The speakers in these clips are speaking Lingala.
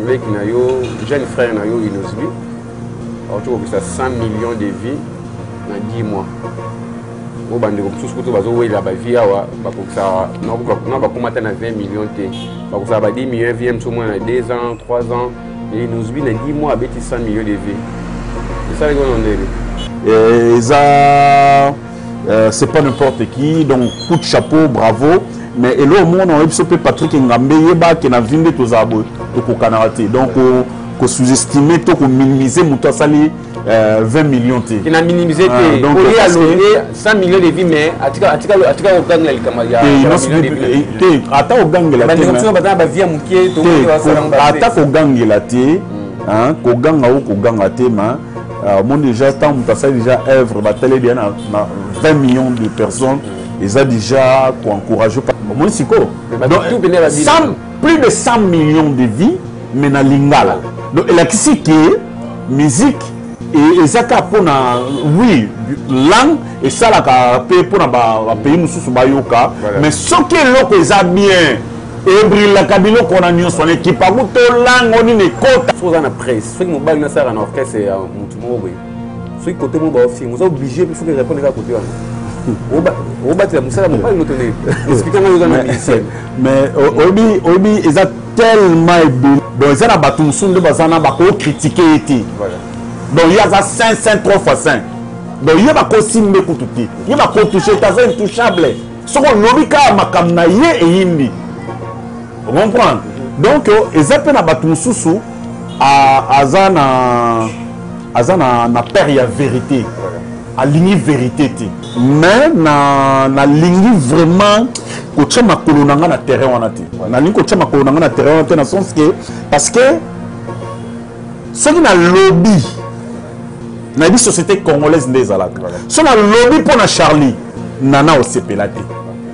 mec nayo jeune frère nayo Inosbi autour de 100 millions de vies dans 10 mois au bande comme tout ce que tu vas voir là bas vie awa ba ko ça non ba ko mata na 20 millions te ba ko ça ba 10 millions vie sur moins 2 ans 3 ans et Inosbi dans 10 mois avec 100 millions de vies c'est ça les gars et ça c'est pas n'importe qui donc coup de chapeau bravo. Mais et là au monde on a eu Patrick Ngambé qui n'a vindi tous abos tout canarate donc qu'on sous-estimer tout qu'on minimiser montant sali 20 millions t qui n'a minimisé donc il y a 100 millions de vies mais atika au gang la kamaya ata au gang la te ba via mukie to ata au gang la te hein ko ganga ou ko ganga te ma mon déjà tant montant sali déjà œuvre ba télé bien 20 millions de personnes ils ont déjà encouragé par mon psycho. Donc, plus de 100 millions de vies, mais dans l'ingala. Donc, il y a qui musique et ça pour oui langue et ça la pour na pays nous sous bayoka mais ce qui est là que ça bien et brille la cabine qu'on a mis son équipe à bout de langue on est côte. Faut en presse. Faut que mon bail na ça en orchestre c'est mon boy. Ceux qui côté mon bail aussi, vous obligé il faut que répondre à côté. Mais Obi ils ont tellement donc ils ont battu son de bazana ba ko critiquer été donc il y a ça 5 3 fois 5 donc il y a ba ko simbe kututi il y a ba ko toucher ta zone intouchable ce qu'on lobika makamna ye et yindi vous comprenez donc ils ont na battu susu à azana na période vérité à ligne vérité mais na ligne vraiment ko tchama kolonanga na terrain wana te na ligne ko tchama kolonanga na terrain wana te na sens que parce que ce qui na lobby na bi société congolaise ndezalaka so na lobby pour na Charlie nana au sepelate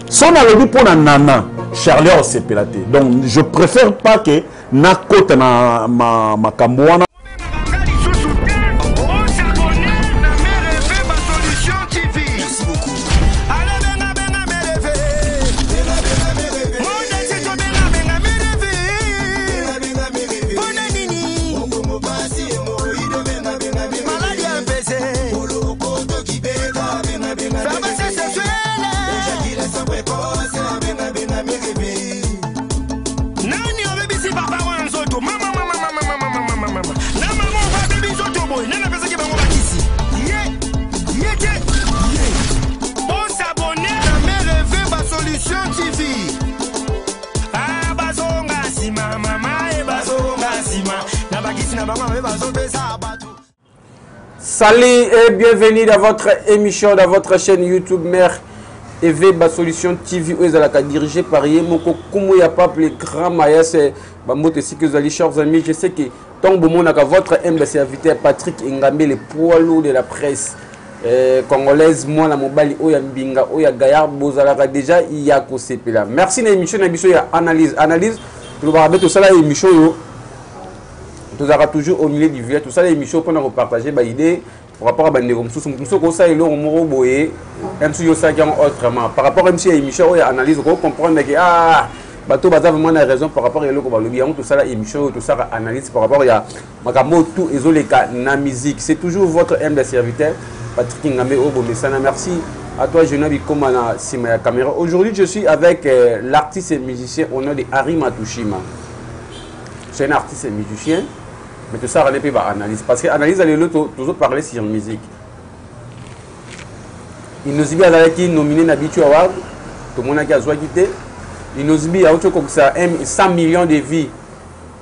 so na lobby pour na nana Charlie au sepelate donc je préfère pas que na côté na ma kamwana. Salut et bienvenue dans votre émission, dans votre chaîne YouTube Mère EV Solution TV où est dirigé par Yemoko Koumouya Pape, le grand Maya, c'est chers amis. Je sais que tant que votre humble serviteur Patrick Ngambé, le poids lourd de la presse congolaise, moi la mobile, Oya Mbinga, Oya Gayar, Bozalaka déjà, il y a Kosepela. Merci à l'émission, il y a analyse, tout ça, l'émission. Tout ça toujours au milieu du vieux, tout ça l'émission pour nous partager des idées par rapport à Bandegom sous comme ça et l'on moro boyé même si yo ça autrement par rapport à l'émission il y a analyse pour comprendre que ah bateau baza vraiment la raison par rapport à l'autre ba lobby tout ça l'émission tout ça analyse par rapport il y a makamo tout ezoleka na musique c'est toujours votre humble serviteur Patrick Ngambé Obomesana. Merci à toi Jenabi Komana Sima caméra. Aujourd'hui je suis avec l'artiste et musicien au nom de Harry Matouchima. C'est un artiste et musicien. Mais tout ça, on n'est pas analyse. Parce que l'analyse, elle est toujours parler sur musique. Il nous dit qu'il est nominé Nabitu Award. Tout le monde a quitté. Il nous dit qu'il y a 100 millions de vies.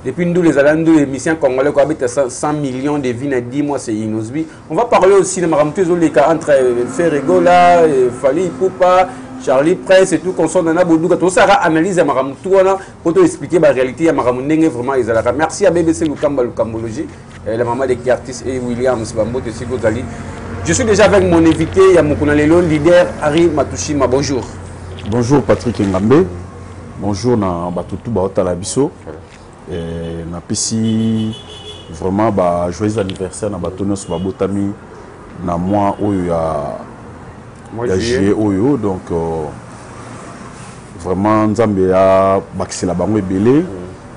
Depuis nous, les émissions congolais, qui 100 millions de vies dans 10 mois, c'est Inosbi. On va parler aussi de les cas entre Ferregola, Fali Poupa, Charlie Presse et tout, qu'on soit dans la boudouga. Tout ça, analyse à Maramoutouna pour te expliquer la réalité à Maramounéné vraiment. Merci à BBC Lukamba Lukambologie, la maman des artistes et Williams Bambo de Sigozali. Je suis déjà avec mon invité, Yamokuna Lelo, leader Harry Matouchima. Bonjour. Bonjour Patrick Ngambé. Bonjour na Batutu Baota Labiso. Na PC vraiment joyeux anniversaire na Batonos Babotami na moi où il y a juillet oyo donc vraiment Nzambe a baxé la bango ebelé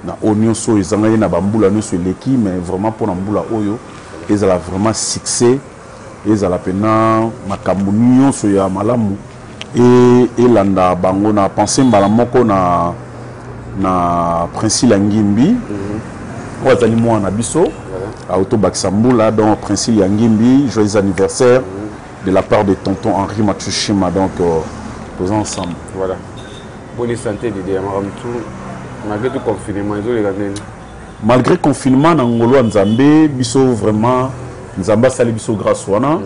na oignon so ezanga na bambula no so leki mais vraiment pour na mbula oyo ezala vraiment succès ezala pena makambo nyonso ya malamu et elanda bango na penser mbala moko na Prince Langimbi wazali mwana biso auto Baksambula donc Prince Langimbi joyeux anniversaire de la part de tonton Henri Matsushima donc tous ensemble voilà bonne santé de Diamaram tout malgré tout confinement malgré confinement na ngolo Nzambe biso vraiment Nzamba sali biso grâce wana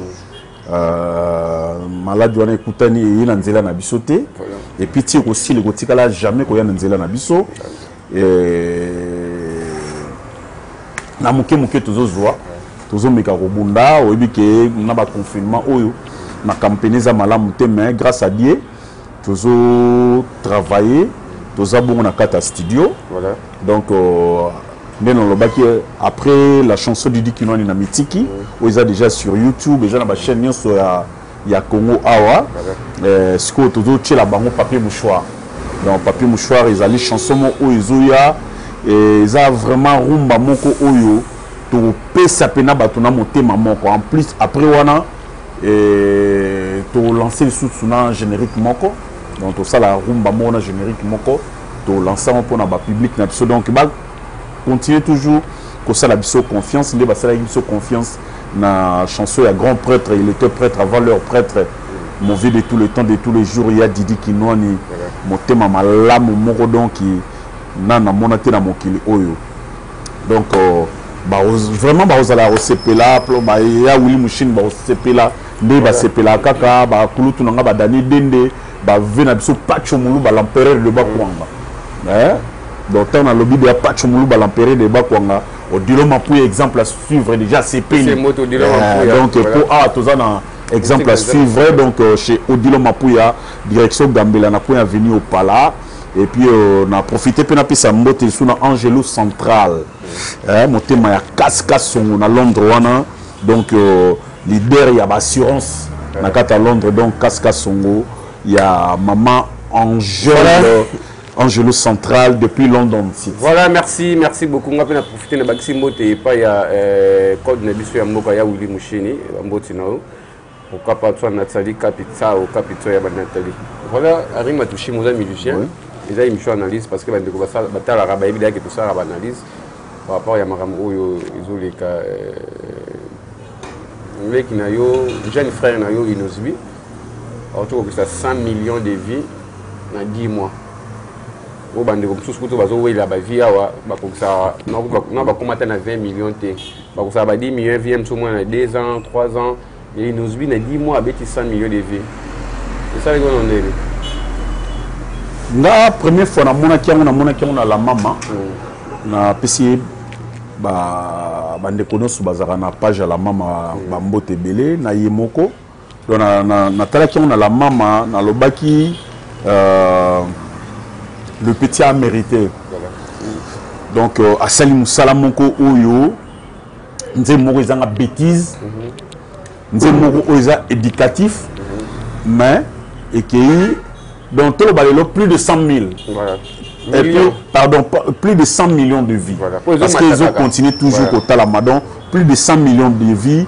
malade wana ekutani yina nzela na biso te et puis tire aussi le kotikala jamais ko yana nzela na biso na muke tozozwa tozomeka kobunda oyebi ke na ba confinement oyo na campagne za malamu te mais grâce à Dieu tozo travailler toza bongo na kata studio voilà donc après la chanson du Dikinwani na Mitiki où ils a déjà sur YouTube déjà na ba chaîne nyonso ya Congo awa ce que toujours chez la bango papier mouchoir donc papier mouchoir ils allaient chanson où ils ya et ils a vraiment rumba moko oyo to pesa pena batuna motema moko en plus après wana et to lancer le sous na générique moko donc tout ça la rumba mona générique moko to lancer pour na ba public na biso donc ba continuer toujours que ça la biso confiance les basala biso confiance na chanson ya grand prêtre il était prêtre avant leur prêtre mauvais de tout le temps de tous les jours il y a Didi Kinwani motema malamu moko donc na monate na mokili oyo donc vraiment bazala osepela ba ya Willy Machine ba osepela nde ba sepela kaka ba kulutu nga ba Dani Dende ba vena biso Pacho Muluba l'empereur de Bakwanga donc on a lobby de Pacho Muluba l'empereur de Bakwanga Odilo Mapuya exemple à suivre déjà sepeli donc pour tozana exemple à suivre donc chez Odilo Mapuya direction Gambela na point avenue au Pala et puis on a profité pour sa mbote sur Angelo Central motema ya cascade son à Londres wana donc leader ya assurance na kata Londres donc cascade songo ya maman Angelo Central depuis London City. Voilà, merci beaucoup. On a profité de Baksimbote et pas ya code na biso ya mboka ya Willy Mushini mboti nao au kapatwa Nathalie Capita au capito ya Nathalie. Voilà, Henri Matsushima moza musicien. Ils ont une analyse parce que bande ko batala raba ebida ke tout ça raba analyse par rapport à makambo oyo izoleka mec na yo jeune frère na yo Inosbi autour de 100 millions de vies dans 10 mois. Au bande comme sous kuto bazo wela ba vie awa ba kokisa na ba komata na 20 millions te ba kokisa ba 10 millions vie mso moins na 2 ans 3 ans et Inosbi na 10 mois abeti 100 millions de vies. C'est ça les gars on est la première fois na monaki na la maman na pesi ba ndeko nosu bazaka na page ya la maman ba mbote belé na yemoko donc na talaki na la maman na lobaki le petit a mérité donc asali musala moko oyo nze moko ezanga bêtise nze moko oyo éducatif mais et qui donc, plus de 100 000. Voilà. Et puis, pardon, plus de 100 millions de vies. Voilà. Parce qu'ils ont continué toujours voilà. Au Talamadon, plus de 100 millions de vies.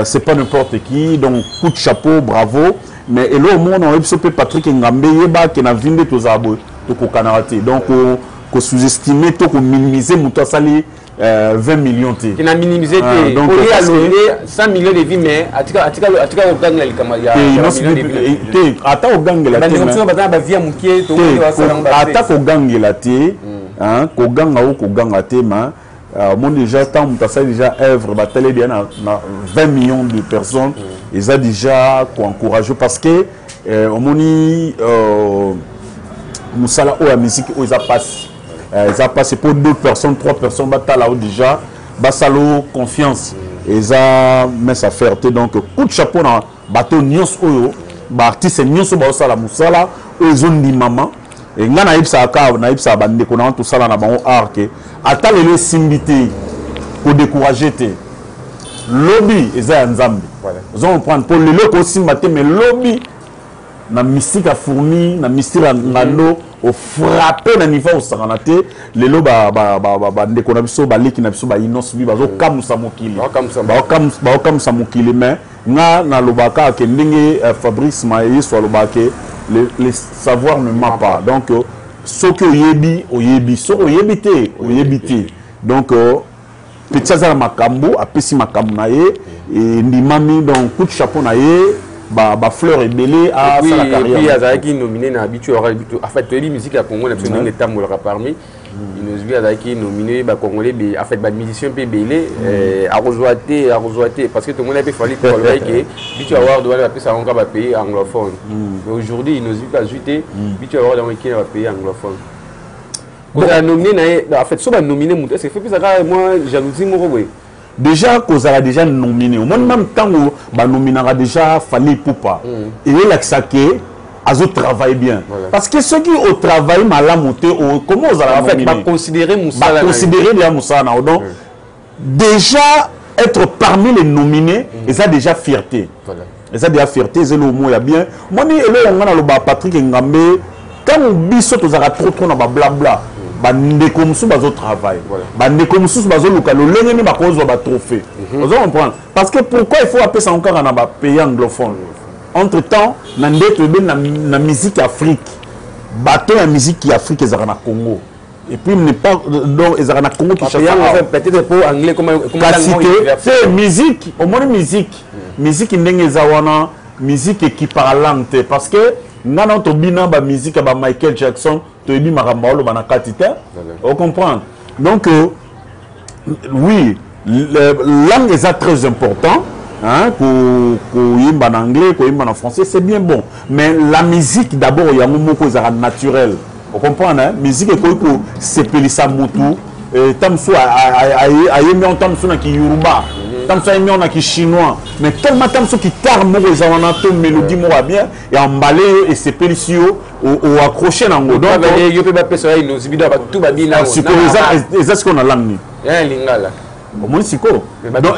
C'est pas n'importe qui, donc coup de chapeau, bravo. Mais et là, au monde, on a Patrick Ngambe, qui a vendu tous les abos, donc, on sous-estimé, on minimisé, on sali 20 millions. Qui n'a minimisé, donc, il y a 100 millions de vies, mais à tout cas, au gang, il y a 100 millions de vies. Attends, au gang, il y a attaque au gang, il y a au gang, mon déjà tant ça déjà œuvre bataille bien na 20 millions de personnes ils a déjà encouragé parce que au moni musala ou la musique ils a passé pour 2 personnes 3 personnes batala déjà basalo confiance ils a mis sa fierté donc coup de chapeau na bateau nyos oyo ba artiste nyos ba sala musala ils ont dit maman et nga na ibsa ka na ibsa bande ko na tout ça na bango arc ata le simbité pour décourager te lobby eza nzambe voilà ils vont prendre pour le loko simbate mais lobby na mystique a fourni na mystique a ngano au frappé na niveau au saranate lelo ba ndeko na biso ba leki na biso ba inos bi bazo kamusa mokili ba kamusa mokili mais nga na lobaka ke ndenge Fabrice Maye so lobaka les savoirs ne ment pas donc ce que oyebi so oyebi te donc petit azala makambo apesi makambo na ye et ndimami donc coup de chapeau na ye ba fleur ebelé à sa carrière. Et puis Azaki nominé na habitué en fait les musiques à Congo absolument les tam molaka parmi il nous vit Azaki nominé ba congolais en fait ba musicien pe belé à rejoiter parce que tout le monde a fait fallu pour le que bitu avoir doit appeler ça encore ba pays anglophone. Mais aujourd'hui il nous vit pas ajouter bitu avoir dans qui va pays anglophone. Vous a nominé en fait so ba nominé est-ce que fait plus ça moi jalousie mo oui. Déjà, qu'on a déjà nominé. Au même temps où on nominera déjà Fally Ipupa. Et il a que Azo travaille bien. Voilà. Parce que ceux qui au travail mal monté, comment on a fait considérer Moussa donc déjà être parmi les nominés, et ça déjà fierté. Voilà. Et ça déjà fierté, c'est le mot il y a bien. Moi on a le Patrick Ngambe quand on biso to zara trop na blabla. Bandeko musu bazo travail. Bandeko musu bazo luka lo lenge ni bakozo ba trophée. Vous comprenez? Parce que pourquoi il faut appeler ça encore na ba pays anglophone. Entre temps, na ndeto be na musique Afrique. Bateau la musique Afrique ezara na Congo. Et puis ne pas donc ezara na Congo qui cherche peut-être pour anglais comment c'est musique, au moins musique. Musique ndenge ezawana, musique équivalente parce que nana to bina ba musique ba Michael Jackson to ebi makamalo ba na katite on comprend donc oui la langue est très important hein ko yimba en anglais ko yimba en français c'est bien bon mais la musique d'abord il y a un mot ko za naturel on comprend hein musique ko sepelisa mutu tamso ayemi on tamso na ki yoruba tamso ayemi on na ki chinois mais tellement tamso ki tarmo ko za wana to mélodie mo bien et emballé et sepelisiyo ou accroché nango donc yo pe ba pesa ino zibida ba tout ba bina siko ce qu'on a langue ya lingala au moins siko donc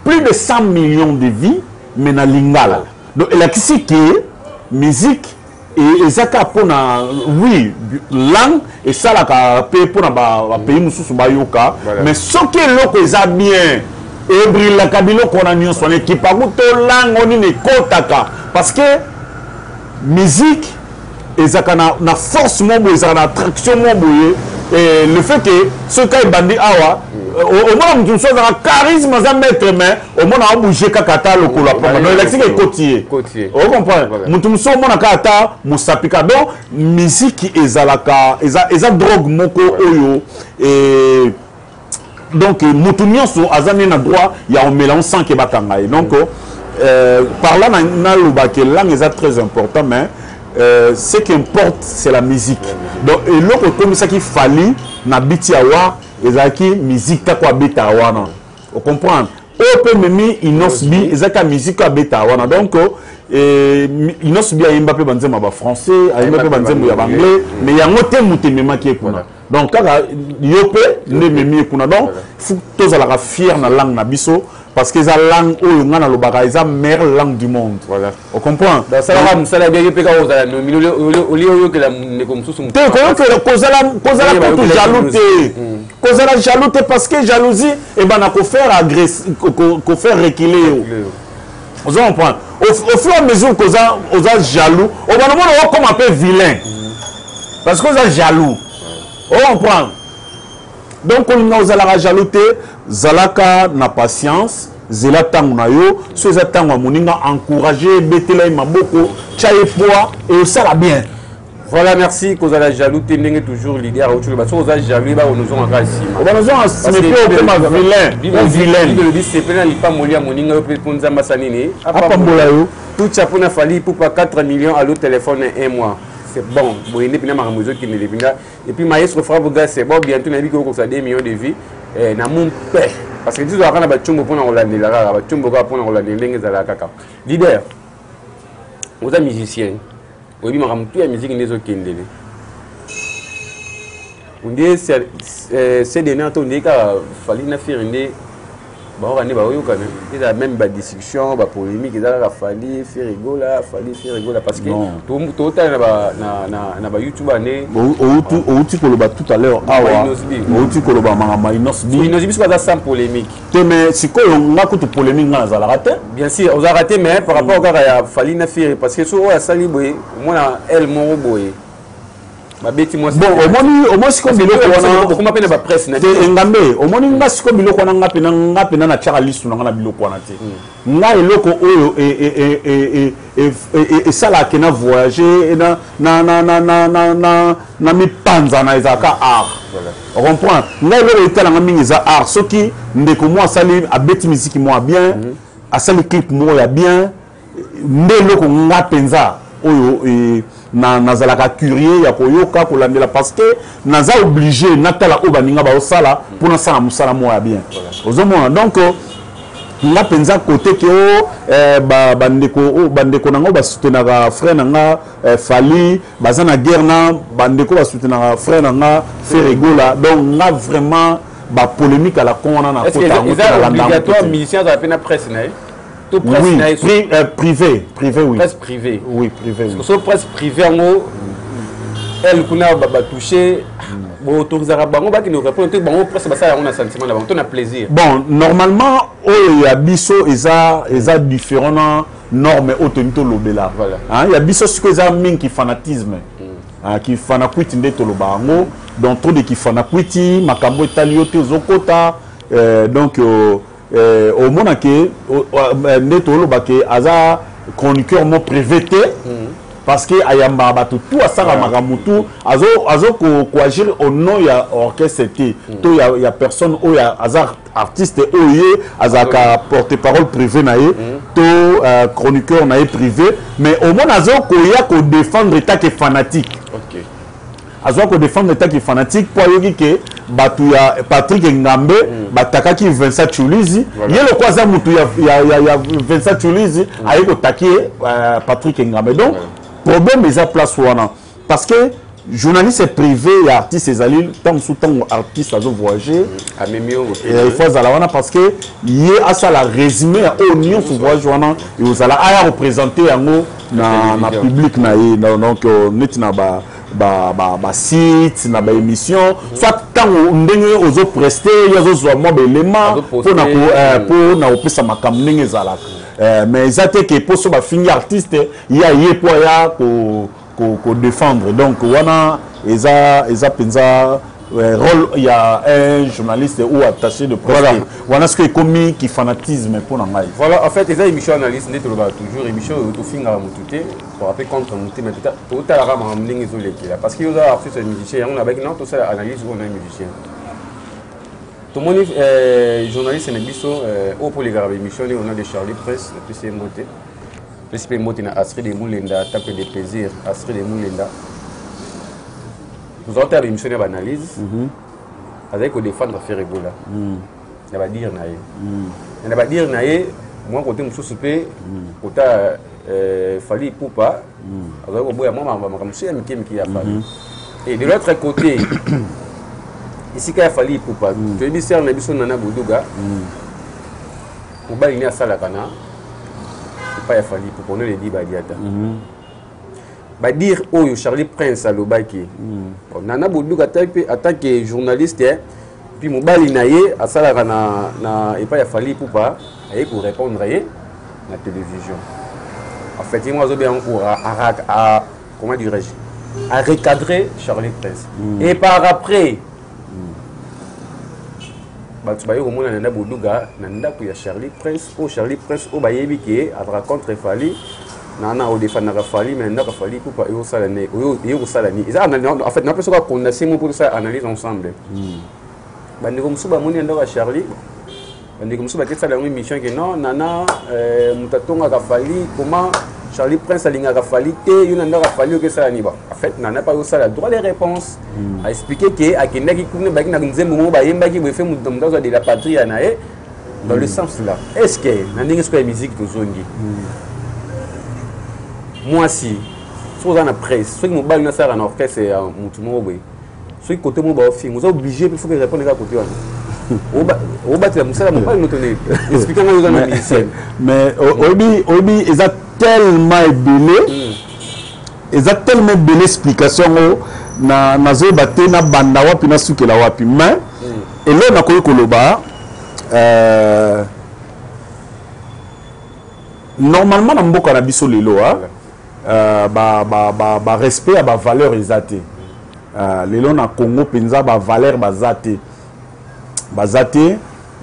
plus de 100 millions de vies mais na lingala donc il a qui que musique et ezaka pona oui langue et ça la ka pe pona ba pays mususu ba yoka mais ce qui est loko eza bien et brilla kabilo kona nyo son équipe a to langue oni ne kotaka parce que musique ezaka na force mo boye ezaka na attraction mo boye et le fait que ce cas bandi awa au moins mutu so za charisme za maître mais au moins na bouger kakata lokola pa donc il explique côtier on comprend mutu so mona kata musapika donc musique ezalaka eza drogue moko oyo et donc mutu nyonso azami na droit ya on mélange sans que bakanga donc par là na lobake langue est très important mais ce qui importe c'est la musique donc et l'autre comme ça qu'il fallait na biti awa ezaki musique ta kwa beta wana on comprend o peut même inosbi ezaka musique a beta wana donc inosbi a Mbappé banzema ba français a Mbappé banzema ya anglais mais yango te mutemema ki kuna donc kaka yope ne memi kuna donc faut tous la fier na langue na biso parce que la langue oyo ngana lobaka eza meilleure langue du monde voilà on comprend ça va musala bien yope ka ozala no milio olio que la ne comme sous te ko que kozala pour jalousie kozala jalousie parce que jalousie et ben na ko faire agresser ko faire reculer on comprend au fur et à mesure que oza jaloux on va le comme un peu vilain parce que oza jaloux on comprend donc on a la jalousie zalaka na patience zela tango na yo so za tango moninga encourager betela maboko chaye poids et ça la bien voilà merci cause la jalousie ndenge toujours l'idée à autre parce que oza jaloux ba nous on encore ici on nous on mais peu comme vilain le discipline li pas molia moninga yo pour nzamba sanini apa mbola yo tout chapeau na Fally pour pas 4 millions à l'autre téléphone un mois c'est bon bon il n'est pas mamuzo qui ne les binda et puis maestro frère Boga c'est bon bientôt na bi ko ça 2 millions de vies na mon père parce que tu dois avoir ba chumbo pour na Hollande la ba chumbo pour na Hollande ndenge za la kaka leader aux musiciens oui maram tout la musique ndezo kendele on dit c'est dernier temps on dit ka Fally na faire ndé Bon, on il y a même des discussions, des polémiques, il a fallu faire rigoler parce que tout le temps, na YouTube année. Outi koloba tout à l'heure. Outi koloba Inosbi. Inosbi c'est pas sans polémique. Mais si quoi on a toute polémique on a raté. Bien sûr, on a raté mais par rapport à fallu na faire parce que sur a sali boy, moi elle mon boy. Bon, au moins si comme bilo ko comment appelle la presse na ngambe au moins nga si comme bilo ko nga pena na chaka liste na bilo ko na te nga eloko oyo et ça là que na voyager na mi panza na ezaka art on comprend nga eloko etala nga mingi za art soki ndeko moi sali abeti musique moi bien a sali clip moi ya bien ndelo ko nga penza oyo nazalaka curieux ya koyoka kolandela parce que naza obligé natala o baninga ba osala pour na sala musala moya bien ozomona donc nga penza côté que bandeko nango ba soutenaka frère nanga Fali bazana guerre na bandeko ba soutenaka frère nanga Ferregola donc nga vraiment ba polémique à la kona na kota ngo c'est obligatoire musicien za pena presse na oui, privé, oui. Presse privée. Oui, privé. Parce que presse privée, elle a touché. Bon, qui nous répond, presse, on a sentiment d'abord, on a plaisir. Bon, normalement, il y a biso, il y a différentes normes autonito lobela. Il y a biso ce que ça mine qui fanatisme. Qui fanakuiti ndeto lobango, donc trop de qui fanakuiti, makambo italiote zokota, donc au monde que neto lobake aza chroniqueur mo privété parce que ayamba bato tout asara magamutu azo ko agir au nom ya orchestre to ya personne o ya aza artiste oye azaka porte-parole privé na ye to chroniqueur na ye privé mais au monde azo ko ya ko défendre état que fanatique. OK. Azo ko défendre état qui fanatique pour yoki que batu ya Patrick Ngambe bataka ki Vincent Chulizi yelo kwaza mutu ya Vincent Chulizi ayiko takier Patrick Ngambe donc problème est à place wana parce que journaliste privé et artiste ezali tant sous tant artiste azo voyager a memio il faut za wana parce que yé a ça la résumé au nion sous voyage wana et aux ala a représenter yango na public na ye donc net na ba site na ba émission soit tant ndenge ozo prester yazo zo mo belema pour na opesa makambo ndenge zalaka mais ça te que pour so ba fini artiste ya yé pour ya ko défendre donc wana eza penza rôle il y a un journaliste ou attaché de presse voilà ce que commis qui fanatisme pour ngai voilà en fait les émissions analyse net toujours émission to finga mututé pour rappeler contre muté mais tout à la rama ndingi zolekela parce que yoza artiste musicien on avec non tout ça analyse on est musicien tout mon journaliste et biso au pour les garabes émission on a de Charlie Presse le PC Moté le PC Moté na Astrid de Moulenda tape de plaisir Astrid de Moulenda. Nous avons fait une émission d'analyse avec le défendre faire rigoler. Il va dire naïe. Il va dire naïe. Moi côté monsieur soupé, côté Fali Poupa, avec au bout à moi ma monsieur qui a fallu. Et de l'autre côté, ici qu'il a fallu Poupa. Tu es dit c'est un émission Nana Boudouga. Pour baliner à Salakana, c'est pas il a fallu pour qu'on le dit Badiata. Bah dire oh Charlie Prince à l'obaki nana Boudouga attaque journaliste puis mon balinaye à ça na et pas il a fallu pour pas et pour répondre à la télévision en fait moi je bien encore à comment dirais-je à recadrer Charlie Prince et par après bah tu vas y remonter nana Boudouga nanda pour Charlie Prince au bayebi qui a rencontré Fali nana au défendre Fali mais nanda Fali pour pas yo salani yo salani en fait n'a pas ça qu'on a ces mots pour ça analyse ensemble bande comme ça ba moni nanda Charlie bande comme ça ba tête ça une mission que non nana mutatonga Fali comment Charlie Prince alinga Fali te yo nanda Fali que ça ni ba en fait nana pas yo ça droit les réponses à expliquer que akenda ki kuna ba ki na nzembo mo ba yemba ki bo fait mutamdazo de la patrie nae dans le sens là est-ce que nandinga ce que musique to zongi moi si vous en presse ceux qui me balle na orchestre c'est mutumo boy ceux qui côté mo ba film vous êtes obligé il faut que répondre à côté au battre la moussa, mon pas nous tenir. Expliquez-moi dans la musicienne. Mais Obi, ils ont tellement belé, ils ont tellement belé explication na zo batte na banda wapi na suke la wapi. Mais et là na koyo koloba normalement na mboka na biso lelo ba respect à ba valeur ezate. Lelo na Congo penza ba valeur bazate. Bazate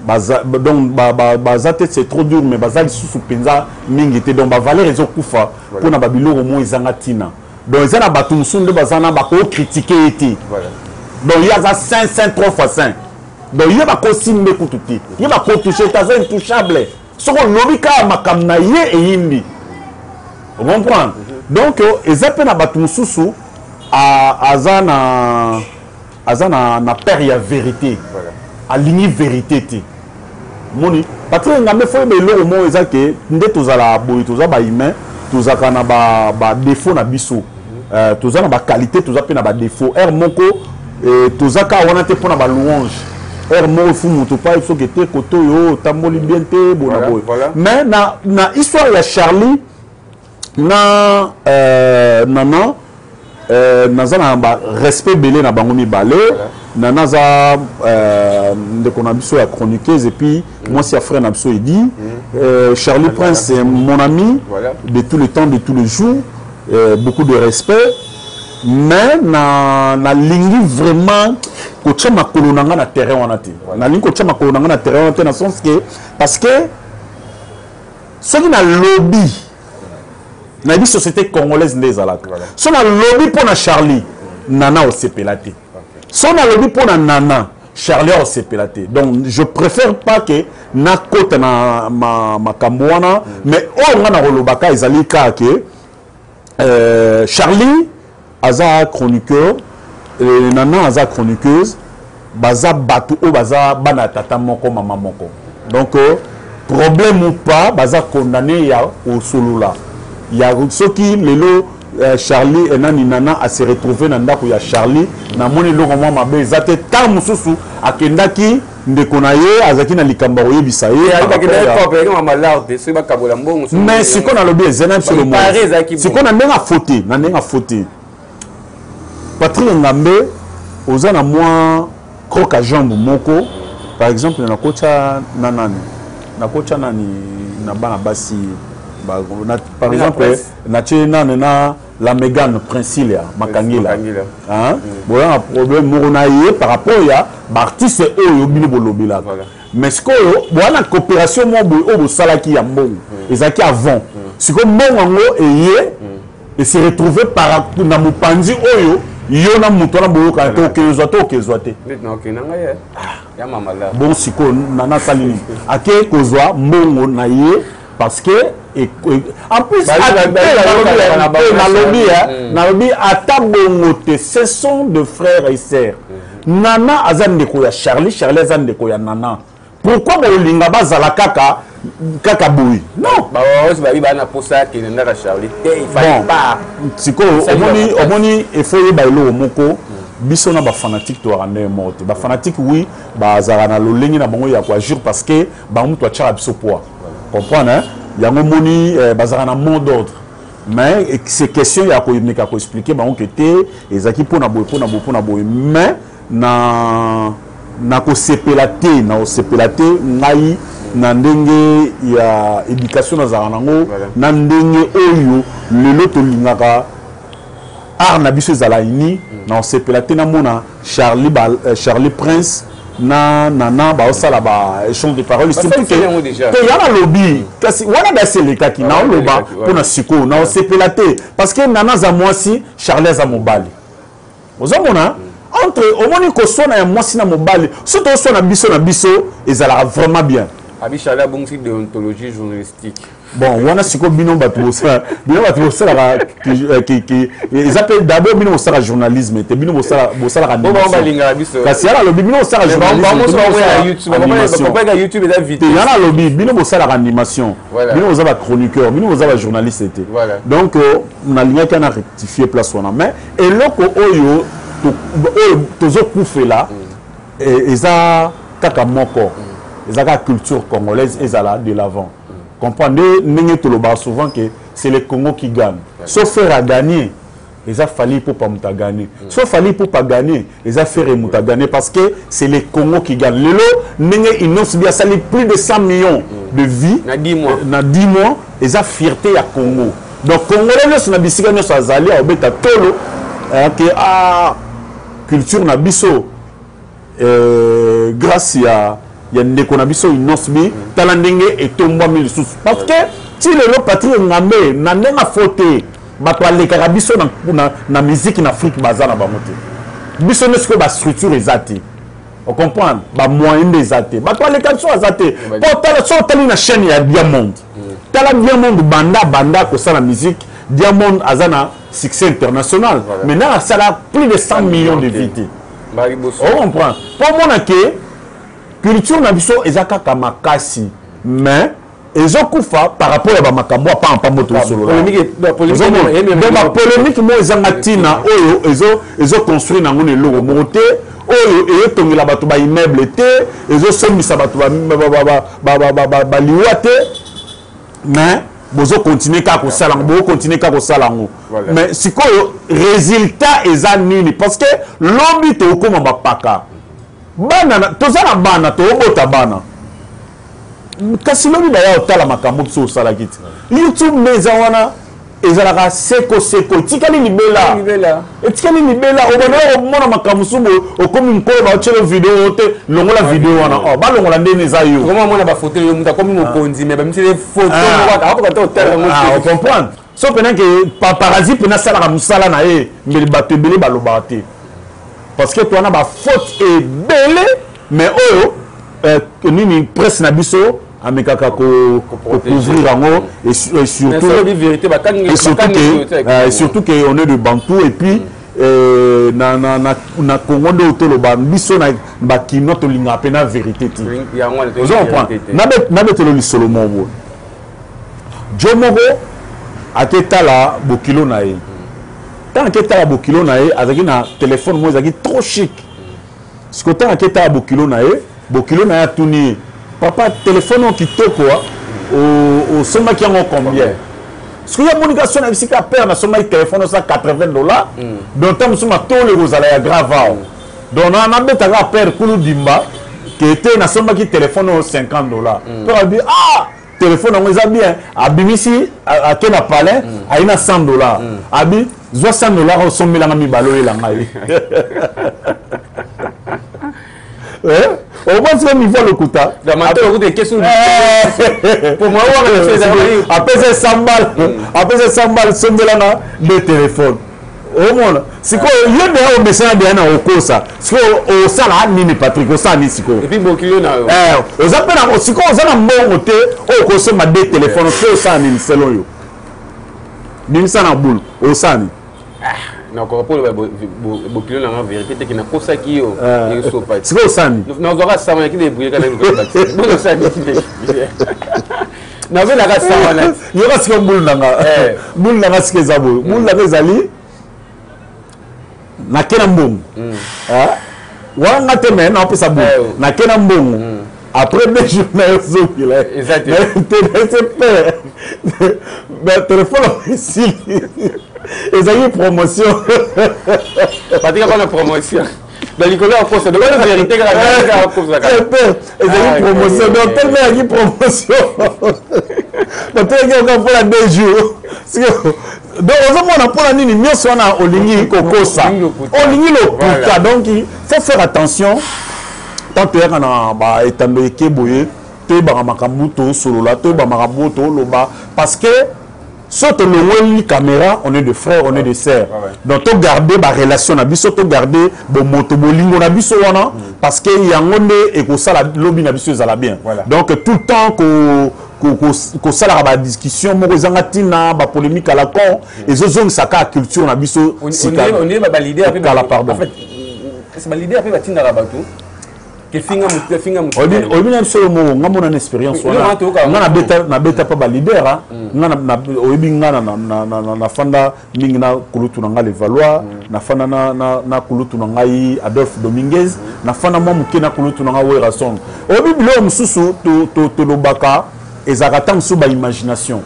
donc bazate c'est trop dur mais bazali sous penza mingi te donc ba valeur ezokufa pour na babilo au moins ezanga tina. Donc ils na batu musunde bazana ba ko critiquer été. Donc il y a ça 5 3 fois 5. Donc il y a ba ko simbe kututi. Il y a ba ko toucher ta intouchable. Soko lobika makamna ye e yimbi. Vous comprenez? Donc ezape na batu mususu azana père ya vérité. À ligne vérité te. Moni parce que ngame fo be lo mo ezake nde tozala boy toza ba humain tozaka na ba défaut na biso. Toza na ba qualité toza pe na ba défaut. Moko tozaka wana te pona ba louange. Mo fu mutu pa il faut que te koto yo tamboli bien te bona boy. Mais na histoire ya Charlie na nana nazana ba respect belé na bango mibale nana za ndeko na biso ya chroniqueuse et puis moi si frère na biso il dit Charlie Prince c'est mon ami de tout le temps de tous les jours beaucoup de respect mais na lingi vraiment ko tchama kolonanga na terrain wana te na lingi ko tchama kolonanga na terrain wana te na sens que parce que ce qui na lobby na bi société congolaise ndezalaka so na lobby pour na Charlie nana au sepelate so na lobby pour na nana Charlie au sepelate donc je préfère pas que na kota na makambo wana mais o ngana kolobaka ezali ka ke Charlie aza chroniqueur nana aza chroniqueuse baza batu o baza bana tata moko mama moko donc problème ou pas baza condamné ya au solula ya soki lelo Charlie et nani nana a se retrouver na ndako ya Charlie na moni loko mwa mabe zate ta mususu akendaki ndeko na ye azaki na likamba oyebisa ye mais siko na lobi ezena sur le monde siko na ndenga faute na ndenga faute Patrick Ngambe oza na mwa croque à jambe moko par exemple na kocha nani na bana basi par exemple na la Mégane Princilia Makangila hein bon un problème monaye par rapport ya artiste oyo bino bolobila mais ce que voilà coopération mo bo salaki ya mbongo ezaki avant ce que mbongo et se retrouver par na mopanzi oyo yo na muto na boyoka to kezwa te bon siko nana salini ake kozwa mbongo na ye parce que en plus na lobby ata bongo te ce sont de frères et sœurs nana azandeko ya Charlie azandeko ya nana pourquoi bolinga bazala kaka boui non na posa ke na Charlie il fallait pas siko omoni efoye bailo moko biso na ba fanatique to rande morte ba fanatique oui bazala na lolengi na bango ya kwa jour parce que ba mutu a tchara biso poa comprendre hein yango moni bazala na mot d'ordre mais ces questions ya ko yimeka ko expliquer ba on que te ezaki pona boy mais na ko sepelate ngai na ndenge ya éducation nazala nango na ndenge oyo lelo to lingaka art na biso ezala ini na sepelate na mona Charlie Prince na nana ba osala ba échange de paroles surtout que yana lobby kasi wana ba seleka ki na loba pona siko na sepelate parce que nana za mwasi Charlie za mobali ozomona entre omoni ko sona ya mwasi na mobali surtout sona biso na biso ezala vraiment bien abi Charlie a bon type de déontologie journalistique bon wana siko bino bato ça qui ils appellent d'abord bino ça journalisme te bino ça kasi ala lobi bino ça journalisme YouTube et la vidéo yana lobi bino ça animation bino za ba chroniqueur bino za ba journaliste te donc na ligne qui a rectifier place wana mais eloko oyo tozo kufela eza kaka moko ezaka culture congolaise ezala de l'avant. Comprenez, n'est tout le bas souvent que c'est le Congo qui gagne. Sauf faire à gagner, ils ont fallu pour pas mouta gagner. Sauf fallu pour pas gagner, ils ont fait mouta gagner parce que c'est le Congo qui gagne. Le lot, n'est ils n'ont bien sali plus de 100 millions de vies. Na 10 mois. Na 10 mois, ils ont fierté à Congo. Donc Congolais nous sommes bisika nous sommes allés au beta tolo que ah culture na biso grâce à il y a des conditions inosbi talandenge et tomba mille sous parce que si le patrie ngamé na nenga faute batwa le karabiso na musique en Afrique bazana ba moté biso ne ce que ba structure ezati on comprend ba moyen des athées batwa le kanso azate pour tala so tali na chaîne ya Diamond tala Diamond banda ko ça la musique Diamond azana succès international maintenant ça a plus de 100 millions de vues on comprend pour moi que culture na biso ezaka kamakasi mais ezokufa par rapport à makambo pa moto solo polémique mo ezanga tina oyo ezo construire nango ne logo moté oyo etongela bato ba immeuble te ezo somisa bato ba liwate mais bozo continuer ka ko sala bo continuer ka ko sala ngo mais sikoyo résultat eza nini parce que lobi to koma bapaka bana tozala bana to obota bana kasi lobi da ya otala makambo so sala kiti YouTube meza wana ezalaka seko tikali libela etikali libela obana omona makambo subo okomi nkolo ba chelo video te longola video wana ba longola ndene za yo comment mona ba photo yo muta komi mokonzi mais ba mtile photo wata ako ka otala ngo on comprend so pendant que paparazzi pena sala musala na e mbeli bato ebele baloba te parce que toi na ba faute est belé mais nini presse na biso amekaka ko couvrir ango et surtout que on est de Bantou et puis na Congo de tolo ba biso na ba kino to linga pena vérité ti vous comprenez na betelo li Solomon bo Jomogo aketa la bokilo na e tant que ta bokilo na e azaki na téléphone mo azaki trop chic ce que tant que ta bokilo na e tuni papa téléphone qui toko au soma qui en combien ce que y a communication avec si ka père na soma téléphone ça $80 donc tam soma to le rozala ya grave donc na beta ka père kulu dimba qui était na soma qui téléphone $50 pour dire ah téléphone on est bien abimisi à kena palais a ina $100 abi $60 au sommet la mi balo la ngai au moins même il voit le kuta des questions pour moi après c'est 100 balles après c'est 100 balles sommet la de téléphone au moins c'est quoi il y a au message bien au kosa c'est au sala ni Patrick au sala ni siko et puis bokilo na aux appels au siko aux ana mbongo te au kosa ma de téléphone au sala ni selon yo ni ça na boule au sala na ko pour bokilo na vérité te kina kosa ki yo so pa c'est quoi ça ni na zora sama ya ki de bouyer kana ko taxi bon ça ni na vela ka sama na yo ka siko boule nanga sike zabo boule nanga ezali na kena mbongo wanga te mais na pesa boule na kena mbongo après 2 jours na zo kila exactement mais téléphone ici ils ont eu promotion pas dire qu'on a promotion dans l'école en France de la vérité que la cause là ils ont eu promotion donc tellement eu promotion donc tellement pour la 2 jours donc on a pour la nini nyonso na olingi kokosa olingi lokuta donc il faut faire attention tant que na ba etando ekeboye te ba makambu to solo la te ba makambu to loba parce que Saute le caméra, on est des frères, on est des sœurs. Donc, tu garder la relation, tu garder le motobolingo, parce qu'il y a un et que ça, la lobby n'a bien. Donc, tout le temps que ça, la discussion, la polémique à la con, et les autres, ça, la culture, on est validé avec la pardon. En fait, c'est validé avec la bateau. que finga mutu oyebi solo mo nga mona na expérience wana na beta pa ba leader nga na oyebi nga na fanda mingi na kulutu na nga le Valois na fanda na kulutu na ngai Adolphe Dominguez na fanda mo muke na kulutu na nga Wera Song oyebi bilo mususu to lobaka ezaka tam so ba imagination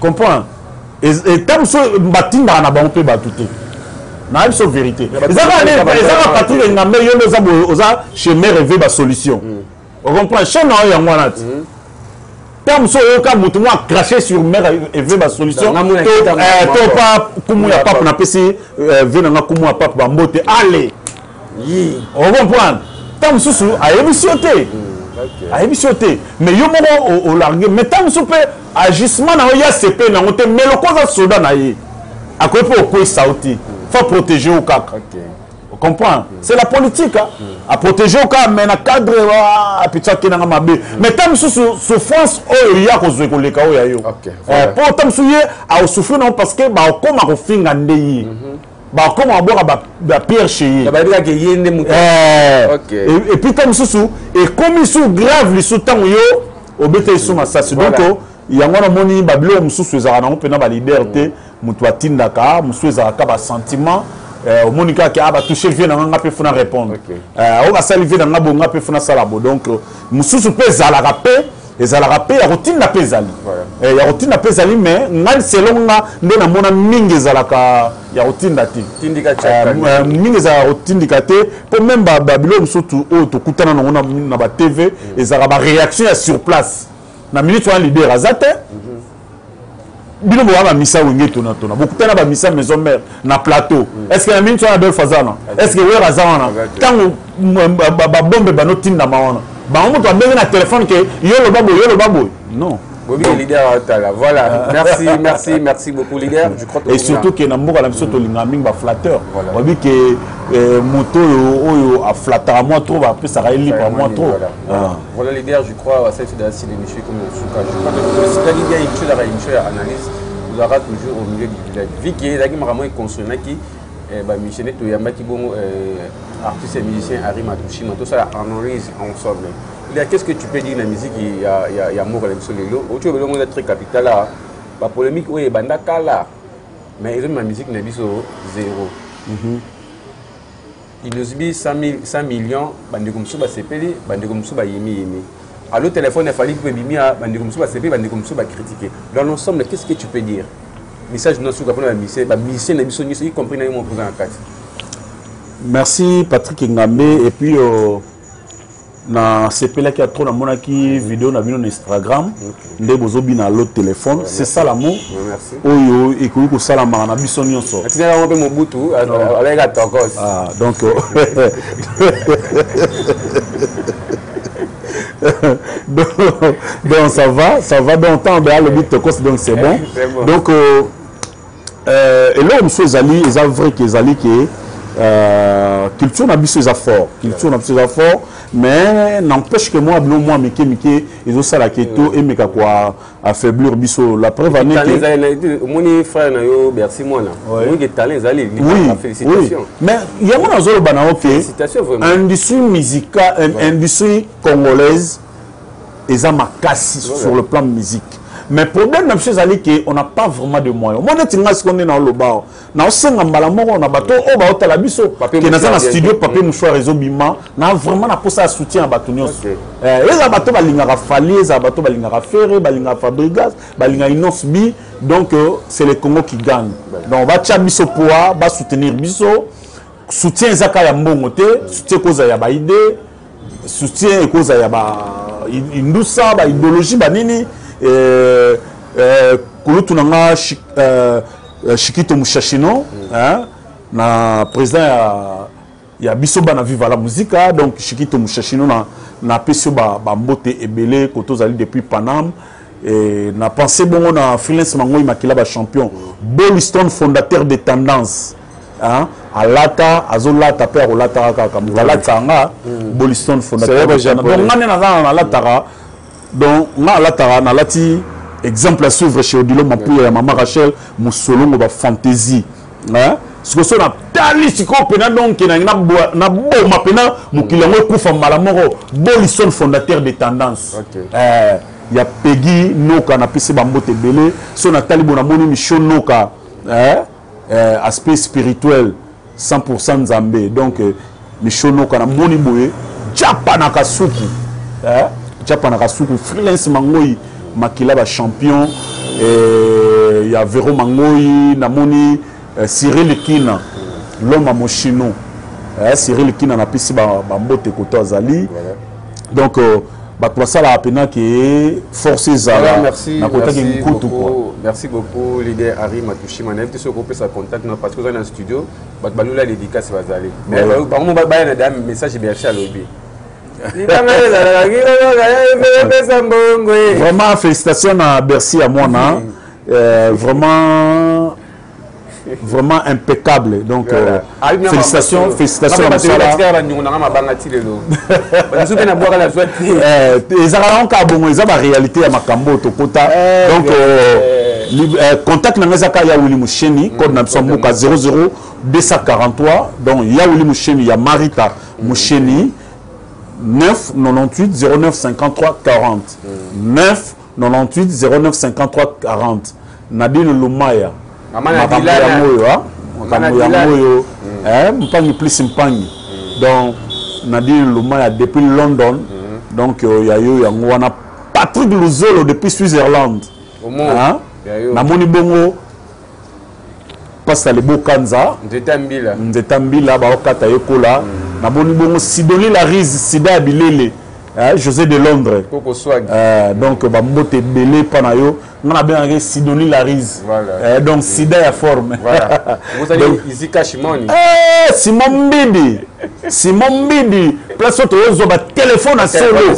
comprends et tam so batinda na bango pe batuté na une vérité. Les gens Patrick Ngambe yo oza chemin rêvé ba solution. On comprend chaque non ya ngwana. Tam so yo ka mutu moi cracher sur mer rêvé ba solution. To pas kumu ya papa na pesi vena nga kumu ya papa ba mbote allez. On comprend. Tam susu a émissioté. A émissioté. Mais yo moko au larguer mais tam so pe agissement na ya CP na ngote mais le cause soda na yi. A quoi pour quoi sauter. Faut protéger au CAC. On comprend? C'est la politique. À protéger au CAC, mais dans le cadre, mais tant que souffrance, il y a cause de l'école. Pour tant que à souffrir, non, parce que, comme on fait un déi, comme on boit la pierre chez et puis, tant que et comme ils sont graves, les sous-temps, au BT, sous ma sas. Donc, il y a un moni, Babylone, sous ces armes, on peut avoir la liberté. Mutwatin Dakar, monsieur Zaka, sentiment, Monica qui a touché, vient dans un peu pour répondre. On va saluer dans un bon peu pour salabo. Donc, monsieur pèse à la rapé, et à la rapé, il y a routine la pèse. Il y a routine la pèse, mais mal selon la, nous avons un mingi à la il y a routine dati. Mingi à routine dicate, pour même Babylone, surtout, au Koutana, on a TV, et ça a réaction sur place. Na minute, on a l'idée à Zate. Bino ba misa wenge tona beaucoup tana ba misa maison mère na plateau est-ce que la mine soit Adolphe Fazana est-ce que Wera Zana tango ba bombe ba notinda mawana ba on to benga na téléphone que yo le babo non Bobby leader voilà merci beaucoup leader je crois et surtout que na mboka la miso to linga mingi ba flatteur Bobby que moto oyo a flatter à moi trop après ça raili par moi trop voilà leader je crois ça c'est d'assez l'émission comme Souka je crois que c'est qu'il y a une chose à analyse vous aura toujours au milieu du village vu qu'il y a vraiment construit qui ba missionné to yambaki bon artiste et musicien Harry Matouchima tout ça analyse ensemble. Qu'est-ce que tu peux dire dans la musique? Il y a mort à l'émission de l'eau. Tu veux le très capital là. La polémique, oui, bandaka là. Mais la musique n'est pas zéro. Il nous dit 100 millions, bande comme ça, c'est payé, bande comme ça, yemi. À l'autre téléphone, il fallait que Bimia, bande comme ça, c'est payé, bande comme ça, critiquer. Dans l'ensemble, qu'est-ce que tu peux dire? Message de notre la mission, y compris dans mon président en 4. Merci Patrick Ngambe et puis na CPL qui a trop na monaki vidéo na bino na Instagram nde bozobi na l'autre téléphone c'est ça l'amour oyo ekoki ko sala na biso nyonso atina ngombe mobutu avec atokos donc donc ça va dans temps de le but tokos donc c'est bon donc et là monsieur Zali ils a vrai que Zali qui culture na biso is fort culture na biso is fort mais n'empêche que moi mike ils ont ça la keto et meka quoi affaiblir biso la preuve année que mon frère na yo merci moi là oui que talent zali félicitations mais il y a mon zolo bana OK industrie musicale industrie congolaise ils ont makasi sur le plan musique. Mais le problème, c'est qu'on n'a pas vraiment de moyens. Moi, je suis dans le bar. On a un studio, papier mouchoir, réseau Bima. On a vraiment un soutien à Batonio. Les abatos, ils ont fallu, les abatos, ils ont ferré, ils ont fabrigas, ils ont inosbi. Donc, c'est les Congo qui gagnent. Donc, on va tchabiso poa, on va soutenir biso. Soutien Zaka Yambongote, soutien cause à idée, soutien cause à Indoussa, idéologie, banini. Kulutu nanga Shikito Mushashino na président ya biso bana viva la musique donc Shikito Mushashino na peso ba mbote ebele koto zali depuis Paname et na pensé bon na freelance mango makila ba champion Boliston fondateur de Tendance alata azolata père olata kaka alata nga Boliston fondateur de Tendance donc ngane na alata donc na latara na lati exemple à suivre chez Odilo Mapouya ya Maman Rachel Moussolongo ba fantaisie ce que ça na tali siko pena donc na boma pena mukilango kufa malamoro Bolison fondateur de tendance ya Peggy Noka na pisi bambote belé so na tali bona moni Michaud Noka aspect spirituel 100% Nzambe donc Michaud Noka na moni boye Japa na kasuku Japa na kasuku freelance mangoi makila ba champion ya Vero Mangoi na moni Cyril Kina l'homme à Mochino Cyril Kina na pisi bambote koto azali donc bah ça la pena qui forcé Zara merci beaucoup leader Harry Matouchi Manev tu se groupe sa contact parce que vous êtes dans le studio bah la dédicace va aller mais par contre bah na dame message bien fait à lobby vraiment félicitations à Bercy à moi vraiment impeccable donc félicitations à ça la réalité à Makambo Tokota donc contact Nangazaka ya Willy Moucheni code Namsambuka 00 243 donc ya Willy Moucheni ya Marita Moucheni 9 98 09 53 40 9 98 09 53 40 Nadine Lumaya Mpangi plus Mpangi donc Nadine Lumaya depuis London donc il y a eu Patrick Luzolo depuis Switzerland Namoni Bongo passe le Bokanza Nzetambila Baokata Yokola Namoni Bongo Sidoli Larize Sida Bilele José de Londres donc Bambote Belé Panayo on a bien regardé Sidonie Larize donc Sida ya forme vous allez Izika Shimoni Simon Mbidi place auto ozoba téléphone à solo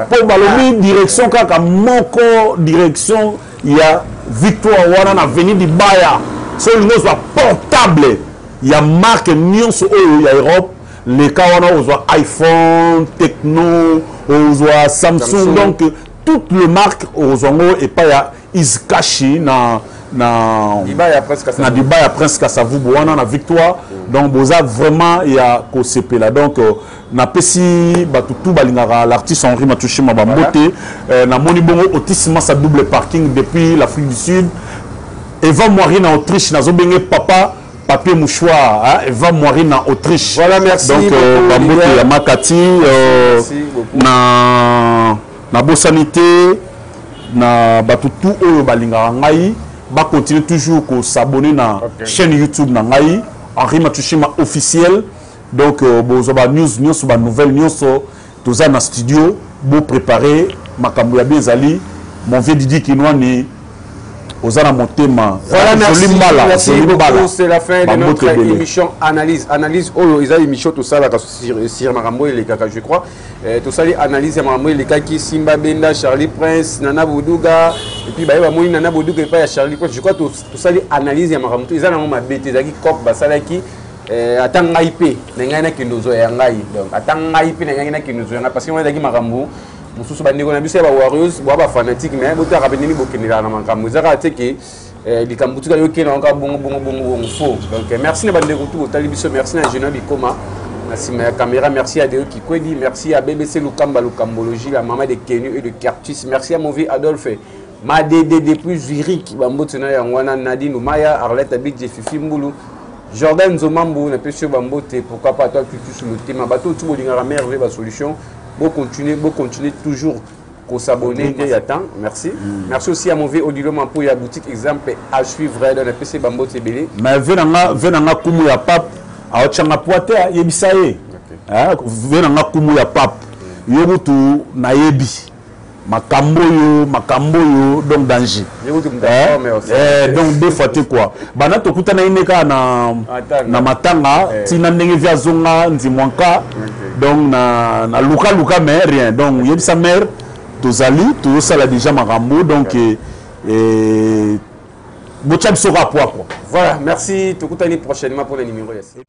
pour balobi direction kaka moko direction ya Victoire wana na avenue di Baya so nous soit portable ya marque nyonso oyo ya Europe les cas wana ozoa iPhone Techno ozoa Samsung donc toutes les marques ozongo et pas ya Izkashi na Dibaya presque à Savubu wana na Victoire donc boza vraiment ya ko sepela donc na pesi batutu balingaka l'artiste Henri Matouchi Mabambote na moni bongo otissima sa double parking depuis l'Afrique du Sud Eva Moirine en Autriche na zobenge papa papier mouchoir Eva Moirine en Autriche voilà merci donc Bambote ya Makati na bosanité na batutu oyo balingaka ngai ba continuer toujours ko s'abonner na chaîne YouTube na ngai Henri Matouchi officiel donc bozoba news ba nouvelle news toza na studio bo préparer makambo ya bizali mon vieux Didi Kinwani Ozana Motema. Voilà, merci beaucoup. C'est la fin de notre émission Analyse. Oh, ils ont émission tout ça là sur Marambo et les Kaka, je crois. Tout ça, analyse Marambo et les Kaki, Simba Benda, Charlie Prince, Nana Boudouga. Et puis, bah, il Nana Boudouga et pas Charlie Prince. Je crois tout ça, analyse Marambo. Ils ont ma bête, ils ont Kop, Basalaki. Attends, IP. N'engana qui nous a donc, attends, IP, n'engana qui nous a parce qu'on a dit Marambo. Mususu bandeko na biso ya ba warriors ba fanatique mais boto rabeni bokenela na makambo zaka teke likambutuka yokena onka bongo faux donc merci na bandeko tout otali biso merci na Général Bikoma na sima ya caméra merci à Deo Kikwedi merci à BBC Lukambologie la maman de Kenu et de Cartus merci à mon vieux Adolphe ma DD depuis Zurich bambotena ya ngwana Nadine Maya Arlette Abidje Fifi Mbulu Jordan Zomambu na pesio bambote pourquoi pas toi tu sur le thème bateau tout bolingara merveille ba solution. Bon continuer toujours qu'on s'abonner il y a temps merci merci aussi à mon vieux Odilo Mampo ya boutique exemple à suivre dans le PC Bambo Tebele mais venanga kumu ya pap a ochanga poate yebisaye venanga kumu ya pap yobutu na yebi makambo yo donc danger donc deux fois quoi bana to kutana ineka na matanga tina ndenge via zonga nzimwanka donc na luka mais rien donc yebisa mère tozali to sala déjà makambo donc bocha bisoko quoi voilà merci to kutani prochainement pour le numéro ici.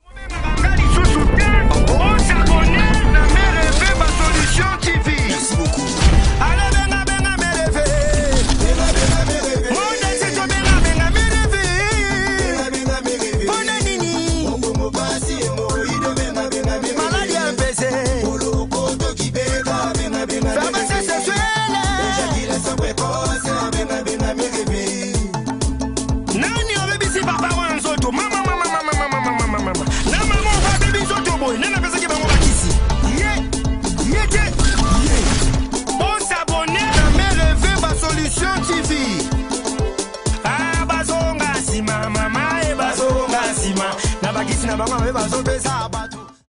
na bango me bazo